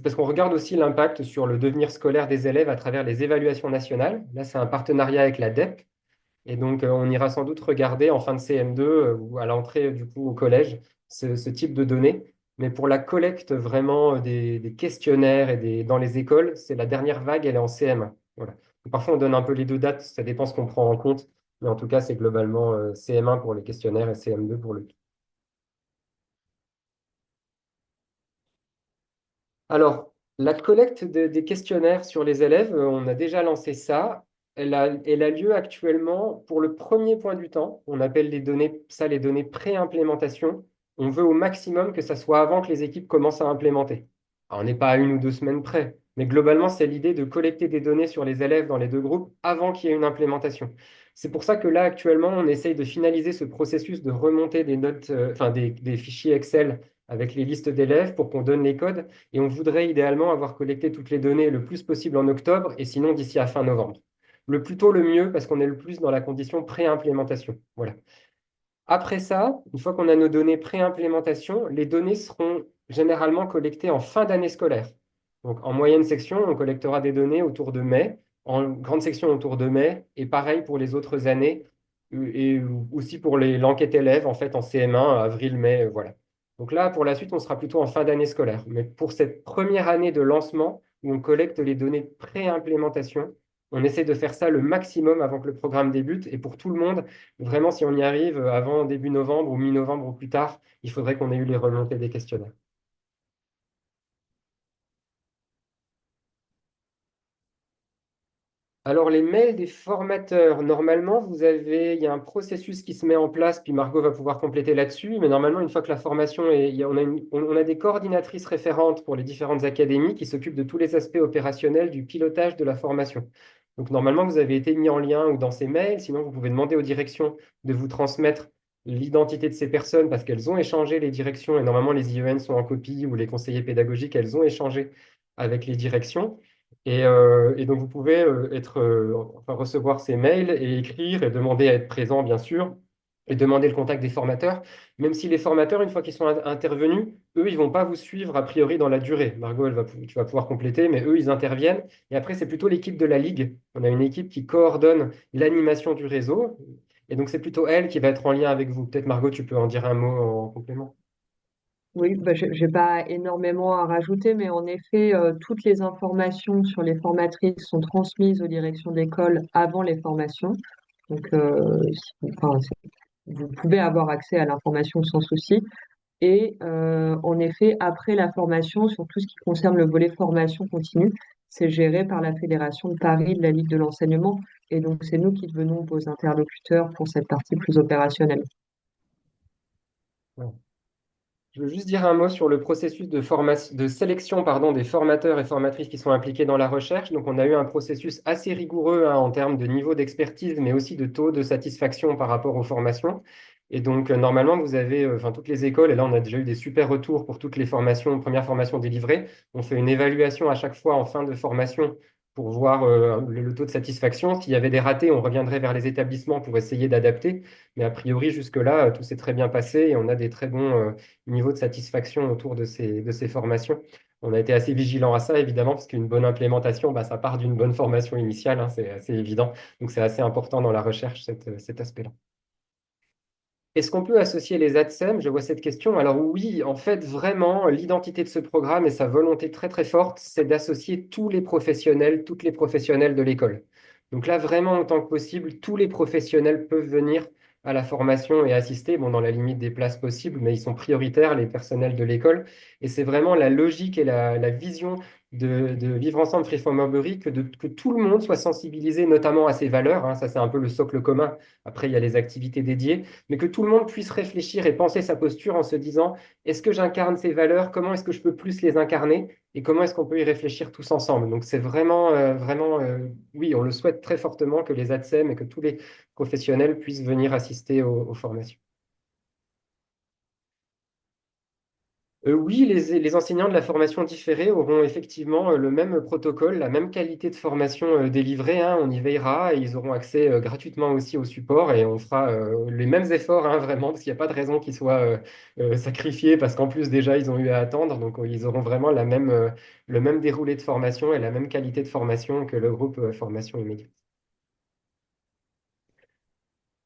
parce qu'on regarde aussi l'impact sur le devenir scolaire des élèves à travers les évaluations nationales. Là, c'est un partenariat avec la DEP. Et donc, on ira sans doute regarder en fin de CM2 ou à l'entrée du coup au collège ce type de données. Mais pour la collecte vraiment des questionnaires dans les écoles, c'est la dernière vague, elle est en CM1. Voilà. Parfois, on donne un peu les deux dates, ça dépend ce qu'on prend en compte. Mais en tout cas, c'est globalement CM1 pour les questionnaires et CM2 pour le... Alors, la collecte des questionnaires sur les élèves, on a déjà lancé ça. Elle a lieu actuellement pour le premier point du temps. On appelle les données pré-implémentation. On veut au maximum que ça soit avant que les équipes commencent à implémenter. Alors, on n'est pas à 1 ou 2 semaines près, mais globalement, c'est l'idée de collecter des données sur les élèves dans les deux groupes avant qu'il y ait une implémentation. C'est pour ça que là, actuellement, on essaye de finaliser ce processus de remonter des notes, enfin des fichiers Excel avec les listes d'élèves pour qu'on donne les codes. Et on voudrait idéalement avoir collecté toutes les données le plus possible en octobre et sinon d'ici à fin novembre. Le plus tôt, le mieux, parce qu'on est le plus dans la condition pré-implémentation. Voilà. Après ça, une fois qu'on a nos données pré-implémentation, les données seront généralement collectées en fin d'année scolaire. Donc, en moyenne section, on collectera des données autour de mai, en grande section autour de mai, et pareil pour les autres années, et aussi pour l'enquête élève, en fait, en CM1, avril-mai, voilà. Donc là, pour la suite, on sera plutôt en fin d'année scolaire. Mais pour cette première année de lancement, où on collecte les données de pré-implémentation, on essaie de faire ça le maximum avant que le programme débute. Et pour tout le monde, vraiment, si on y arrive avant début novembre ou mi-novembre ou plus tard, il faudrait qu'on ait eu les remontées des questionnaires. Alors, les mails des formateurs, normalement, il y a un processus qui se met en place, puis Margot va pouvoir compléter là-dessus, mais normalement, une fois que la formation est, on a des coordinatrices référentes pour les différentes académies qui s'occupent de tous les aspects opérationnels du pilotage de la formation. Donc, normalement, vous avez été mis en lien ou dans ces mails, sinon, vous pouvez demander aux directions de vous transmettre l'identité de ces personnes parce qu'elles ont échangé les directions, et normalement, les IEN sont en copie ou les conseillers pédagogiques, elles ont échangé avec les directions. Et donc, vous pouvez enfin, recevoir ces mails et écrire et demander à être présent, bien sûr, et demander le contact des formateurs, même si les formateurs, une fois qu'ils sont intervenus, eux, ils vont pas vous suivre a priori dans la durée. Margot, tu vas pouvoir compléter, mais eux, ils interviennent. Et après, c'est plutôt l'équipe de la Ligue. On a une équipe qui coordonne l'animation du réseau. Et donc, c'est plutôt elle qui va être en lien avec vous. Peut-être, Margot, tu peux en dire un mot en complément. Oui, bah, j'ai pas énormément à rajouter, mais en effet, toutes les informations sur les formatrices sont transmises aux directions d'école avant les formations. Donc, enfin, vous pouvez avoir accès à l'information sans souci. Et en effet, après la formation, sur tout ce qui concerne le volet formation continue, c'est géré par la Fédération de Paris de la Ligue de l'enseignement. Et donc, c'est nous qui devenons vos interlocuteurs pour cette partie plus opérationnelle. Ouais. Je veux juste dire un mot sur le processus de sélection, pardon, des formateurs et formatrices qui sont impliqués dans la recherche. Donc, on a eu un processus assez rigoureux, hein, en termes de niveau d'expertise, mais aussi de taux de satisfaction par rapport aux formations. Et donc, normalement, vous avez, enfin, toutes les écoles, et là, on a déjà eu des super retours pour toutes les formations, premières formations délivrées. On fait une évaluation à chaque fois en fin de formation pour voir le taux de satisfaction. S'il y avait des ratés, on reviendrait vers les établissements pour essayer d'adapter. Mais a priori, jusque-là, tout s'est très bien passé et on a des très bons niveau de satisfaction autour de ces formations. On a été assez vigilant à ça, évidemment, parce qu'une bonne implémentation, bah, ça part d'une bonne formation initiale, hein, c'est assez évident. Donc, c'est assez important dans la recherche, cet aspect-là. Est-ce qu'on peut associer les ATSEM? Je vois cette question. Alors oui, en fait, vraiment, l'identité de ce programme et sa volonté très très forte, c'est d'associer tous les professionnels, toutes les professionnels de l'école. Donc là, vraiment, autant que possible, tous les professionnels peuvent venir à la formation et assister, bon, dans la limite des places possibles, mais ils sont prioritaires, les personnels de l'école. Et c'est vraiment la logique et la vision de Vivre Ensemble Free From Marbury que tout le monde soit sensibilisé, notamment à ces valeurs, hein. Ça, c'est un peu le socle commun. Après, il y a les activités dédiées, mais que tout le monde puisse réfléchir et penser sa posture en se disant, est-ce que j'incarne ces valeurs? Comment est-ce que je peux plus les incarner? Et comment est-ce qu'on peut y réfléchir tous ensemble? Donc c'est oui, on le souhaite très fortement que les ATSEM et que tous les professionnels puissent venir assister aux formations. Oui, les enseignants de la formation différée auront effectivement le même protocole, la même qualité de formation délivrée, hein, on y veillera et ils auront accès gratuitement aussi au support et on fera les mêmes efforts, hein, vraiment, parce qu'il n'y a pas de raison qu'ils soient sacrifiés parce qu'en plus déjà ils ont eu à attendre, donc ils auront vraiment le même déroulé de formation et la même qualité de formation que le groupe formation immédiate.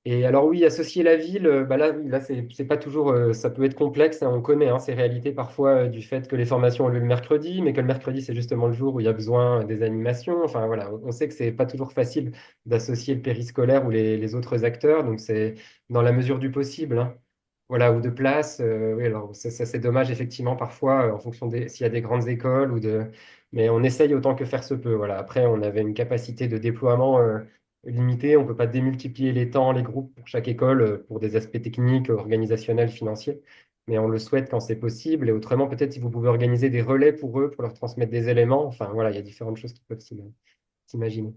Et alors oui, associer la ville, bah là c'est pas toujours, ça peut être complexe, hein, on connaît, hein, ces réalités parfois du fait que les formations ont lieu le mercredi, mais que le mercredi c'est justement le jour où il y a besoin des animations. Enfin voilà, on sait que c'est pas toujours facile d'associer le périscolaire ou les autres acteurs, donc c'est dans la mesure du possible, hein. Voilà, ou de place. Oui, alors ça, c'est dommage effectivement parfois en fonction s'il y a des grandes écoles mais on essaye autant que faire se peut. Voilà. Après, on avait une capacité de déploiement limitée. On ne peut pas démultiplier les temps, les groupes pour chaque école pour des aspects techniques, organisationnels, financiers. Mais on le souhaite quand c'est possible. Et autrement, peut-être si vous pouvez organiser des relais pour eux, pour leur transmettre des éléments. Enfin, voilà, il y a différentes choses qui peuvent s'imaginer.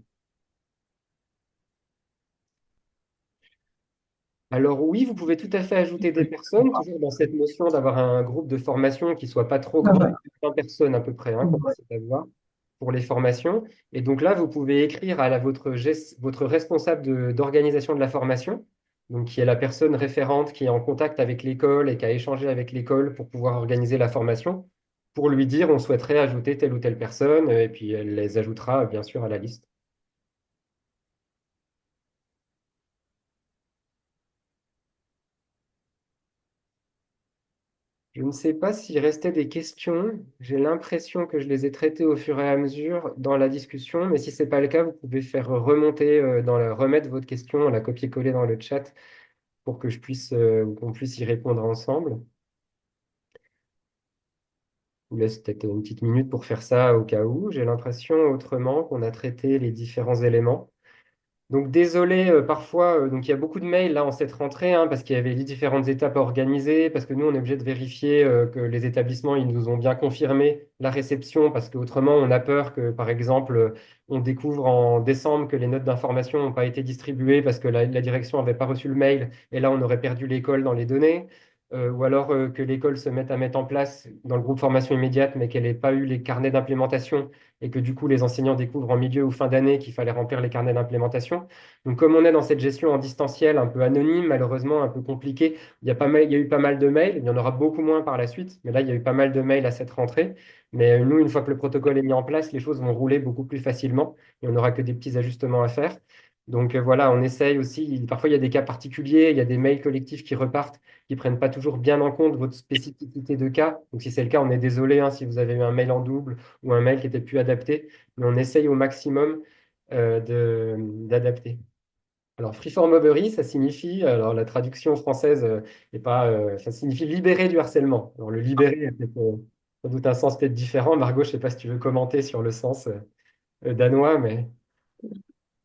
Alors oui, vous pouvez tout à fait ajouter des personnes, toujours dans cette notion d'avoir un groupe de formation qui soit pas trop grand, 20 personnes à peu près, hein, comme c'est à voir, pour les formations. Et donc là, vous pouvez écrire à votre responsable d'organisation de la formation donc qui est la personne référente qui est en contact avec l'école et qui a échangé avec l'école pour pouvoir organiser la formation, pour lui dire on souhaiterait ajouter telle ou telle personne, et puis elle les ajoutera bien sûr à la liste. Je ne sais pas s'il restait des questions. J'ai l'impression que je les ai traitées au fur et à mesure dans la discussion, mais si ce n'est pas le cas, vous pouvez faire remonter, remettre votre question, la copier-coller dans le chat pour que je puisse, ou qu'on puisse y répondre ensemble. Je vous laisse peut-être une petite minute pour faire ça au cas où. J'ai l'impression autrement qu'on a traité les différents éléments. Donc désolé, parfois, donc il y a beaucoup de mails là en cette rentrée, hein, parce qu'il y avait les différentes étapes à organiser, parce que nous, on est obligé de vérifier que les établissements, ils nous ont bien confirmé la réception, parce qu'autrement, on a peur que, par exemple, on découvre en décembre que les notes d'information n'ont pas été distribuées parce que la direction n'avait pas reçu le mail, et là, on aurait perdu l'école dans les données. Ou alors que l'école se mette à mettre en place dans le groupe formation immédiate, mais qu'elle n'ait pas eu les carnets d'implémentation et que du coup les enseignants découvrent en milieu ou fin d'année qu'il fallait remplir les carnets d'implémentation. Donc comme on est dans cette gestion en distanciel un peu anonyme, malheureusement un peu compliqué, il y a eu pas mal de mails, il y en aura beaucoup moins par la suite, mais là il y a eu pas mal de mails à cette rentrée. Mais nous, une fois que le protocole est mis en place, les choses vont rouler beaucoup plus facilement et on n'aura que des petits ajustements à faire. Donc voilà, on essaye aussi, parfois il y a des cas particuliers, il y a des mails collectifs qui repartent, qui prennent pas toujours bien en compte votre spécificité de cas. Donc si c'est le cas, on est désolé hein, si vous avez eu un mail en double ou un mail qui était plus adapté, mais on essaye au maximum d'adapter. Alors, freeform overy, ça signifie, alors la traduction française est pas, ça signifie libérer du harcèlement. Alors, le libérer a peut-être, sans doute un sens peut-être différent. Margot, je sais pas si tu veux commenter sur le sens danois, mais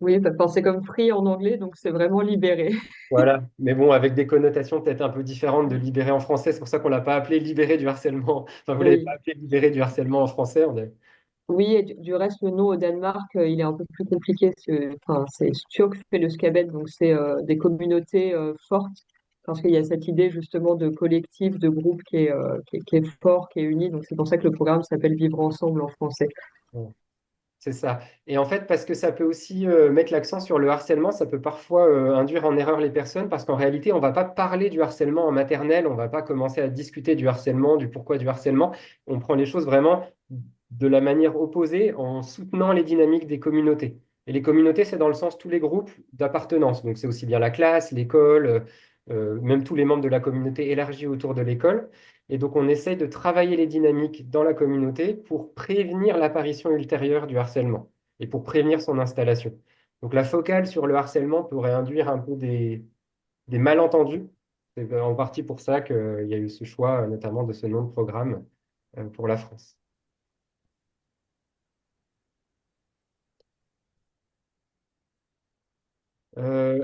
Oui, enfin, c'est comme free en anglais, donc c'est vraiment libéré. voilà. Mais bon, avec des connotations peut-être un peu différentes de libérer en français. C'est pour ça qu'on l'a pas appelé libérer du harcèlement. Enfin, vous l'avez pas Oui. appelé libérer du harcèlement en français. Oui, et du reste, le nom au Danemark, il est un peu plus compliqué. Enfin, c'est sûr que c'est le Skabet, donc c'est des communautés fortes, parce qu'il y a cette idée justement de collectif, de groupe qui est fort, qui est uni. Donc c'est pour ça que le programme s'appelle Vivre ensemble en français. C'est ça. Et en fait, parce que ça peut aussi mettre l'accent sur le harcèlement, ça peut parfois induire en erreur les personnes, parce qu'en réalité, on ne va pas parler du harcèlement en maternelle, on ne va pas commencer à discuter du harcèlement, du pourquoi du harcèlement. On prend les choses vraiment de la manière opposée en soutenant les dynamiques des communautés. Et les communautés, c'est dans le sens tous les groupes d'appartenance. Donc c'est aussi bien la classe, l'école, même tous les membres de la communauté élargie autour de l'école. Et donc, on essaye de travailler les dynamiques dans la communauté pour prévenir l'apparition ultérieure du harcèlement et pour prévenir son installation. Donc, la focale sur le harcèlement pourrait induire un peu des malentendus. C'est en partie pour ça qu'il y a eu ce choix, notamment de ce nom de programme pour la France.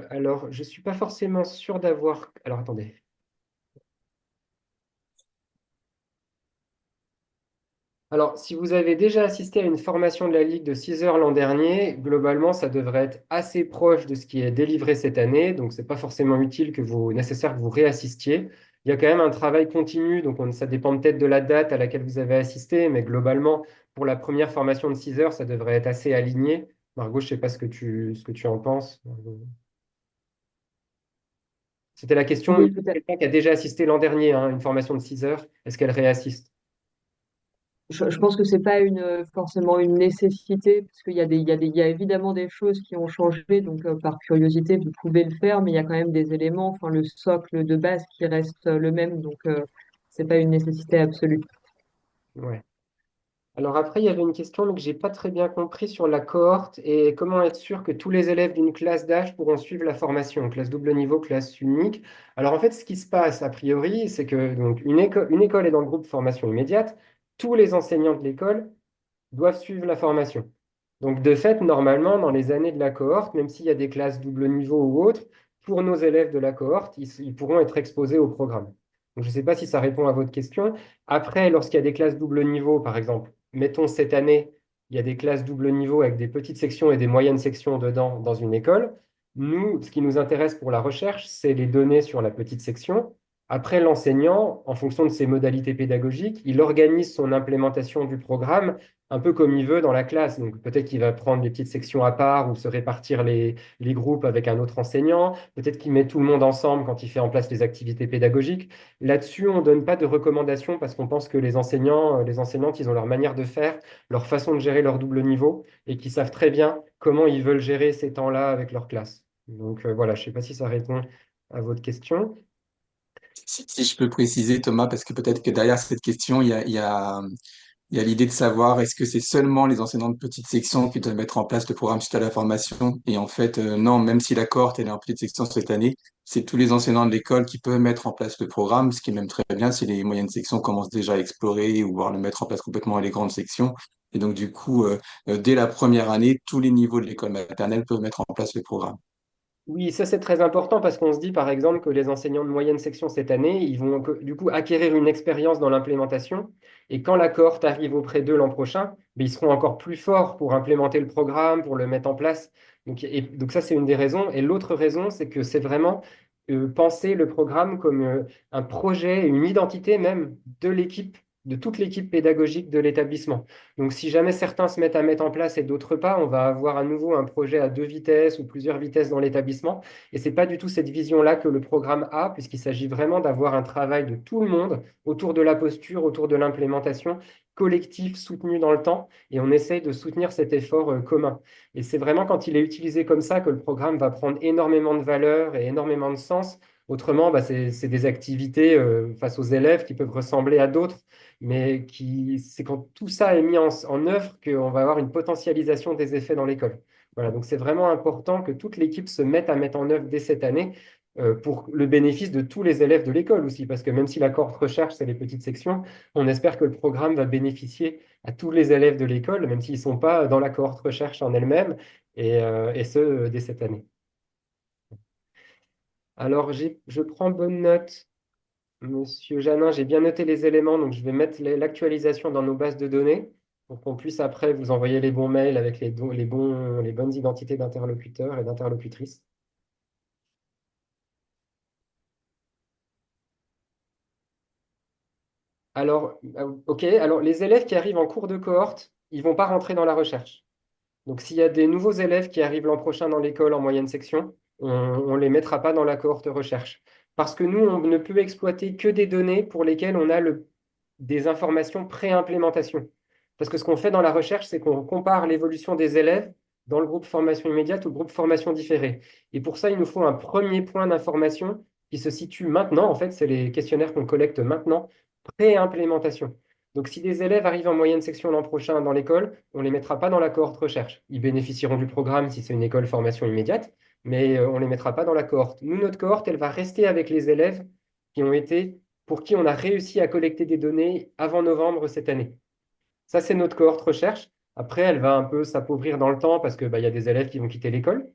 Alors, je ne suis pas forcément sûr d'avoir... Alors, attendez. Alors, si vous avez déjà assisté à une formation de la Ligue de 6 heures l'an dernier, globalement, ça devrait être assez proche de ce qui est délivré cette année. Donc, ce n'est pas forcément nécessaire que vous réassistiez. Il y a quand même un travail continu. Donc, ça dépend peut-être de la date à laquelle vous avez assisté. Mais globalement, pour la première formation de 6 heures, ça devrait être assez aligné. Margot, je ne sais pas ce que tu en penses. C'était la question. Oui, peut-être. Quelqu'un qui a déjà assisté l'an dernier à une formation de 6 heures, est-ce qu'elle réassiste? Je pense que c'est pas forcément une nécessité, parce qu'il y a évidemment des choses qui ont changé, donc par curiosité, vous pouvez le faire, mais il y a quand même des éléments, enfin le socle de base qui reste le même, donc c'est pas une nécessité absolue. Ouais. Alors après, il y avait une question mais que j'ai pas très bien compris sur la cohorte et comment être sûr que tous les élèves d'une classe d'âge pourront suivre la formation, classe double niveau, classe unique. Alors en fait, ce qui se passe a priori, c'est que donc une école est dans le groupe formation immédiate, tous les enseignants de l'école doivent suivre la formation. Donc de fait, normalement, dans les années de la cohorte, même s'il y a des classes double niveau ou autres, pour nos élèves de la cohorte, ils pourront être exposés au programme. Donc, je ne sais pas si ça répond à votre question. Après, lorsqu'il y a des classes double niveau, par exemple, mettons cette année, il y a des classes double niveau avec des petites sections et des moyennes sections dedans dans une école. Nous, ce qui nous intéresse pour la recherche, c'est les données sur la petite section. Après, l'enseignant, en fonction de ses modalités pédagogiques, il organise son implémentation du programme un peu comme il veut dans la classe. Donc peut-être qu'il va prendre des petites sections à part ou se répartir les groupes avec un autre enseignant. Peut-être qu'il met tout le monde ensemble quand il fait en place les activités pédagogiques. Là-dessus, on ne donne pas de recommandations parce qu'on pense que les enseignants, les enseignantes, ils ont leur manière de faire, leur façon de gérer leur double niveau et qu'ils savent très bien comment ils veulent gérer ces temps-là avec leur classe. Donc voilà, je ne sais pas si ça répond à votre question. Si je peux préciser, Thomas, parce que peut-être que derrière cette question, il y a l'idée de savoir est-ce que c'est seulement les enseignants de petite section qui doivent mettre en place le programme suite à la formation? Et en fait, non, même si la cohorte elle est en petite section cette année, c'est tous les enseignants de l'école qui peuvent mettre en place le programme, ce qui est même très bien si les moyennes sections commencent déjà à explorer ou voire le mettre en place complètement à les grandes sections. Et donc, du coup, dès la première année, tous les niveaux de l'école maternelle peuvent mettre en place le programme. Oui, ça c'est très important parce qu'on se dit par exemple que les enseignants de moyenne section cette année, ils vont du coup acquérir une expérience dans l'implémentation et quand la cohorte arrive auprès d'eux l'an prochain, ben, ils seront encore plus forts pour implémenter le programme, pour le mettre en place. Donc ça c'est une des raisons. Et l'autre raison, c'est que c'est vraiment penser le programme comme un projet, une identité même de l'équipe, de toute l'équipe pédagogique de l'établissement. Donc, si jamais certains se mettent à mettre en place et d'autres pas, on va avoir à nouveau un projet à 2 vitesses ou plusieurs vitesses dans l'établissement. Et c'est pas du tout cette vision-là que le programme a, puisqu'il s'agit vraiment d'avoir un travail de tout le monde autour de la posture, autour de l'implémentation, collectif, soutenu dans le temps. Et on essaye de soutenir cet effort commun. Et c'est vraiment quand il est utilisé comme ça que le programme va prendre énormément de valeur et énormément de sens. Autrement, bah, c'est des activités face aux élèves qui peuvent ressembler à d'autres mais c'est quand tout ça est mis en œuvre qu'on va avoir une potentialisation des effets dans l'école. Voilà, donc c'est vraiment important que toute l'équipe se mette à mettre en œuvre dès cette année pour le bénéfice de tous les élèves de l'école aussi, parce que même si la cohorte recherche, c'est les petites sections, on espère que le programme va bénéficier à tous les élèves de l'école, même s'ils ne sont pas dans la cohorte recherche en elle-même, et ce, dès cette année. Alors, je prends bonne note. Monsieur Janin, j'ai bien noté les éléments, donc je vais mettre l'actualisation dans nos bases de données pour qu'on puisse après vous envoyer les bons mails avec les bonnes identités d'interlocuteurs et d'interlocutrices. Alors, OK, alors les élèves qui arrivent en cours de cohorte, ils ne vont pas rentrer dans la recherche. Donc, s'il y a des nouveaux élèves qui arrivent l'an prochain dans l'école en moyenne section, on ne les mettra pas dans la cohorte recherche. Parce que nous, on ne peut exploiter que des données pour lesquelles on a des informations pré-implémentation. Parce que ce qu'on fait dans la recherche, c'est qu'on compare l'évolution des élèves dans le groupe formation immédiate ou le groupe formation différée. Et pour ça, il nous faut un premier point d'information qui se situe maintenant. En fait, c'est les questionnaires qu'on collecte maintenant, pré-implémentation. Donc, si des élèves arrivent en moyenne section l'an prochain dans l'école, on ne les mettra pas dans la cohorte recherche. Ils bénéficieront du programme si c'est une école formation immédiate, mais on ne les mettra pas dans la cohorte. Nous, notre cohorte, elle va rester avec les élèves qui ont été, pour qui on a réussi à collecter des données avant novembre cette année. Ça, c'est notre cohorte recherche. Après, elle va un peu s'appauvrir dans le temps parce que, bah, y a des élèves qui vont quitter l'école.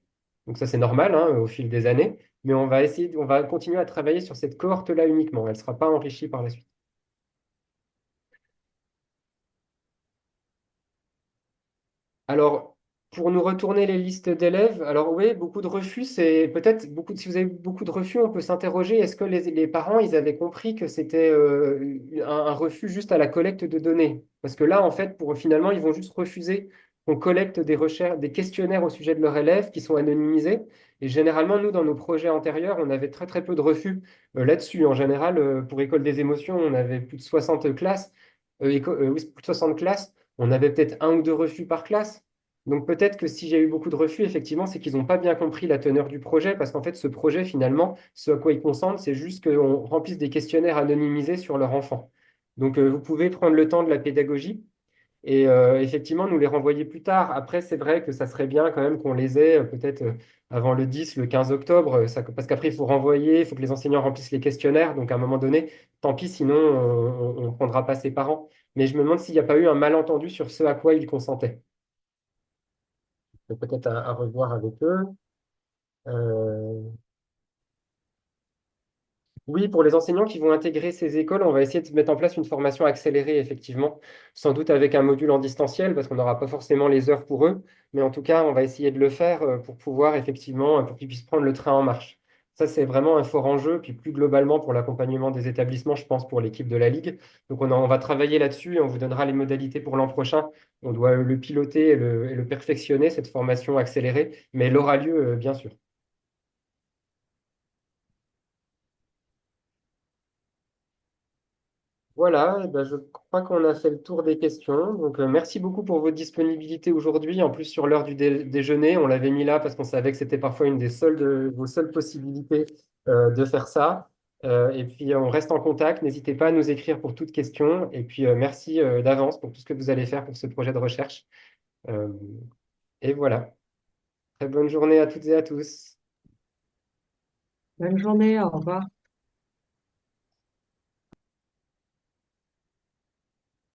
Donc ça, c'est normal hein, au fil des années. Mais on va continuer à travailler sur cette cohorte-là uniquement. Elle ne sera pas enrichie par la suite. Alors, pour nous retourner les listes d'élèves, alors oui, beaucoup de refus, c'est peut-être beaucoup si vous avez beaucoup de refus, on peut s'interroger, est-ce que les parents, ils avaient compris que c'était un refus juste à la collecte de données? Parce que là, en fait, finalement, ils vont juste refuser qu'on collecte des recherches, des questionnaires au sujet de leurs élèves qui sont anonymisés. Et généralement, nous, dans nos projets antérieurs, on avait très, très peu de refus là-dessus. En général, pour École des émotions, on avait plus de 60 classes, oui, plus de 60 classes. On avait peut-être un ou deux refus par classe. Donc peut-être que si j'ai eu beaucoup de refus, effectivement, c'est qu'ils n'ont pas bien compris la teneur du projet, parce qu'en fait, ce projet, finalement, ce à quoi ils consentent, c'est juste qu'on remplisse des questionnaires anonymisés sur leur enfant. Donc vous pouvez prendre le temps de la pédagogie et effectivement nous les renvoyer plus tard. Après, c'est vrai que ça serait bien quand même qu'on les ait peut-être avant le 10, le 15 octobre, parce qu'après, il faut renvoyer, il faut que les enseignants remplissent les questionnaires. Donc à un moment donné, tant pis, sinon on ne prendra pas ses parents. Mais je me demande s'il n'y a pas eu un malentendu sur ce à quoi ils consentaient. Peut-être à revoir avec eux. Euh, Oui, pour les enseignants qui vont intégrer ces écoles, on va essayer de mettre en place une formation accélérée, effectivement, sans doute avec un module en distanciel, parce qu'on n'aura pas forcément les heures pour eux, mais en tout cas, on va essayer de le faire pour pouvoir, effectivement, pour qu'ils puissent prendre le train en marche. Ça, c'est vraiment un fort enjeu. Puis plus globalement, pour l'accompagnement des établissements, je pense pour l'équipe de la Ligue. Donc, on va travailler là-dessus et on vous donnera les modalités pour l'an prochain. On doit le piloter et le perfectionner, cette formation accélérée, mais elle aura lieu, bien sûr. Voilà, eh ben, je crois qu'on a fait le tour des questions. Donc, merci beaucoup pour votre disponibilité aujourd'hui. En plus, sur l'heure du déjeuner, on l'avait mis là parce qu'on savait que c'était parfois une des seules de vos seules possibilités de faire ça. Et puis, on reste en contact. N'hésitez pas à nous écrire pour toute question. Et puis, merci d'avance pour tout ce que vous allez faire pour ce projet de recherche. Euh, et voilà. Très bonne journée à toutes et à tous. Bonne journée, au revoir.